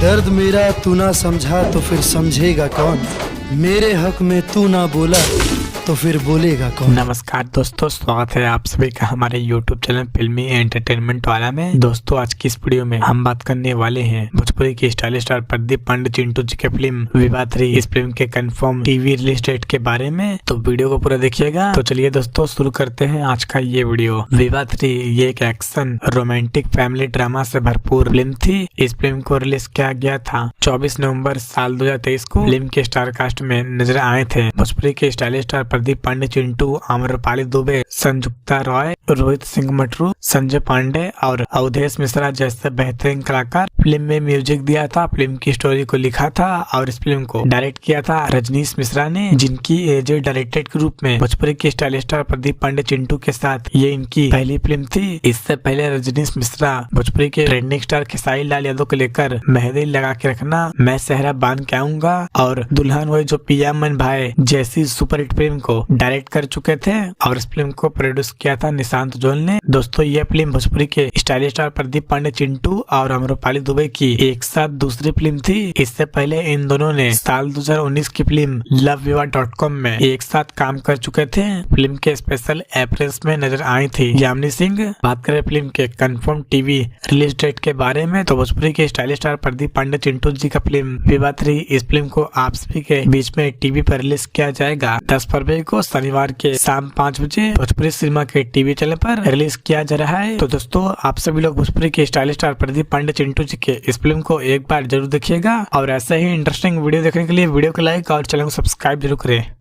दर्द मेरा तू ना समझा तो फिर समझेगा कौन, मेरे हक में तू ना बोला तो फिर बोलेगा कौन। नमस्कार दोस्तों, स्वागत है आप सभी का हमारे YouTube चैनल फिल्मी एंटरटेनमेंट वाला में। दोस्तों आज की इस वीडियो में हम बात करने वाले हैं भोजपुरी के स्टाइलिश स्टार प्रदीप पांडे चिंटू जी की फिल्म विवाह 3 इस फिल्म के कंफर्म टीवी रिलीज डेट के बारे में। तो वीडियो को पूरा देखिएगा। तो चलिए दोस्तों शुरू करते हैं आज का ये वीडियो। विवाह 3 ये एक एक्शन रोमांटिक फैमिली ड्रामा से भरपूर फिल्म थी। इस फिल्म को रिलीज किया गया था 24 नवम्बर साल 2023 को। फिल्म के स्टार कास्ट में नजर आए थे भोजपुरी के स्टाइलिश स्टार प्रदीप पांडे चिंटू, आम्रपाली दुबे, संजुक्ता रॉय, रोहित सिंह मटरू, संजय पांडे और अवधेश मिश्रा जैसे बेहतरीन कलाकार। फिल्म में म्यूजिक दिया था, फिल्म की स्टोरी को लिखा था और इस फिल्म को डायरेक्ट किया था रजनीश मिश्रा ने, जिनकी एजे डायरेक्टर के रूप में भोजपुरी के स्टाइलिश स्टार प्रदीप पांडे चिंटू के साथ ये इनकी पहली फिल्म थी। इससे पहले रजनीश मिश्रा भोजपुरी के ट्रेंडिंग स्टार खेसारी लाल यादव को लेकर मेहंदी लगा के रखना, मैं सेहरा बांध के आऊंगा और दुल्हन हुई जो पिया मन भाई जैसी सुपरहिट फिल्म को डायरेक्ट कर चुके थे और इस फिल्म को प्रोड्यूस किया था निशांत जोल ने। दोस्तों ये फिल्म भोजपुरी के स्टाइलिश स्टार प्रदीप पांडे चिंटू और आम्रपाली दुबे की एक साथ दूसरी फिल्म थी। इससे पहले इन दोनों ने साल 2019 की फिल्म loveviva.com में एक साथ काम कर चुके थे। फिल्म के स्पेशल एप्रेस में नजर आई थी यामिनी सिंह। बात करें फिल्म के कंफर्म टीवी रिलीज डेट के बारे में तो भोजपुरी के स्टाइलिश स्टार प्रदीप पांडे चिंटू जी का फिल्म विवाह 3 इस फिल्म को आप सभी के बीच में टीवी पर रिलीज किया जाएगा 10 फरवरी को शनिवार के शाम 5 बजे भोजपुरी सिनेमा के टीवी चैनल पर रिलीज किया जा रहा है। तो दोस्तों आप सभी लोग भोजपुरी के स्टाइलिश स्टार प्रदीप पांडे चिंटू जी के इस फिल्म को एक बार जरूर देखिएगा और ऐसे ही इंटरेस्टिंग वीडियो देखने के लिए वीडियो को लाइक और चैनल को सब्सक्राइब जरूर करें।